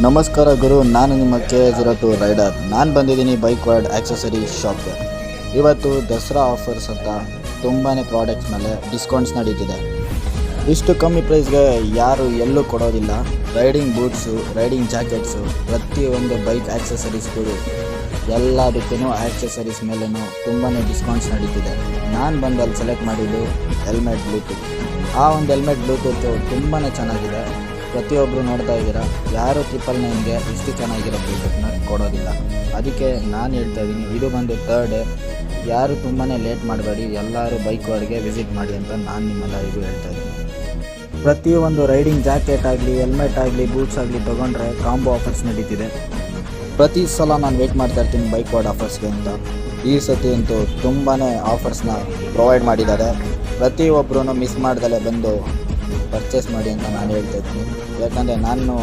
ನಮಸ್ಕಾರ ಗುರು, ನಾನು ನಿಮ್ಮ KA02 ರೈಡರ್. ನಾನು ಬಂದಿದ್ದೀನಿ ಬೈಕ್ ವರ್ಡ್ ಆಕ್ಸೆಸರಿ ಶಾಪ್ಗೆ. ಇವತ್ತು ದಸರಾ ಆಫರ್ಸ್ ಅಂತ ತುಂಬಾ ಪ್ರಾಡಕ್ಟ್ಸ್ ಮೇಲೆ ಡಿಸ್ಕೌಂಟ್ಸ್ ನಡೀತಿದೆ. ಇಷ್ಟು ಕಮ್ಮಿ ಪ್ರೈಸ್ಗೆ ಯಾರು ಎಲ್ಲೂ ಕೊಡೋದಿಲ್ಲ. ರೈಡಿಂಗ್ ಬೂಟ್ಸು, ರೈಡಿಂಗ್ ಜಾಕೆಟ್ಸು, ಪ್ರತಿಯೊಂದು ಬೈಕ್ ಆಕ್ಸೆಸರೀಸ್ಗಳು ಎಲ್ಲದಕ್ಕೂ ಆಕ್ಸೆಸರೀಸ್ ಮೇಲೂ ತುಂಬಾ ಡಿಸ್ಕೌಂಟ್ಸ್ ನಡೀತಿದೆ. ನಾನು ಬಂದಲ್ಲಿ ಸೆಲೆಕ್ಟ್ ಮಾಡಿದ್ದು ಹೆಲ್ಮೆಟ್ ಬ್ಲೂಟೂತ್. ಆ ಒಂದು ಹೆಲ್ಮೆಟ್ ಬ್ಲೂಟೂತು ತುಂಬಾ ಚೆನ್ನಾಗಿದೆ. ಪ್ರತಿಯೊಬ್ಬರು ನೋಡ್ತಾ ಇದ್ದೀರಾ, ಯಾರು 999ಗೆ ಇಷ್ಟು ಚೆನ್ನಾಗಿರೋ ಬ್ಲೂಟೂತ್ನ ಕೊಡೋದಿಲ್ಲ. ಅದಕ್ಕೆ ನಾನು ಹೇಳ್ತಾ ಇದ್ದೀನಿ, ಇದು ಬಂದು ಥರ್ಡ್ ಡೇ. ಯಾರು ತುಂಬಾ ಲೇಟ್ ಮಾಡಬೇಡಿ, ಎಲ್ಲರೂ ಬೈಕ್ ವರ್ಡ್ಗೆ ವಿಸಿಟ್ ಮಾಡಿ ಅಂತ ನಾನು ನಿಮ್ಮೆಲ್ಲರಿಗೂ ಹೇಳ್ತಾ ಇದ್ದೀನಿ. ಪ್ರತಿಯೊಂದು ರೈಡಿಂಗ್ ಜಾಕೆಟ್ ಆಗಲಿ, ಹೆಲ್ಮೆಟ್ ಆಗಲಿ, ಬೂಟ್ಸ್ ಆಗಲಿ ತೊಗೊಂಡ್ರೆ ಕಾಂಬೋ ಆಫರ್ಸ್ ನಡೀತಿದೆ. ಪ್ರತಿ ಸಲ ನಾನು ವೆಯ್ಟ್ ಮಾಡ್ತಾ ಇರ್ತೀನಿ ಬೈಕ್ ವರ್ಡ್ ಆಫರ್ಸ್ಗೆ ಅಂತ. ಈ ಸತಿ ಅಂತೂ ತುಂಬಾ ಆಫರ್ಸ್ನ ಪ್ರೊವೈಡ್ ಮಾಡಿದ್ದಾರೆ. ಪ್ರತಿಯೊಬ್ಬರೂ ಮಿಸ್ ಮಾಡ್ದಲೇ ಬಂದು ಪರ್ಚೇಸ್ ಮಾಡಿ ಅಂತ ನಾನು ಹೇಳ್ತಾ ಇದ್ದೀನಿ. ಯಾಕಂದರೆ ನಾನು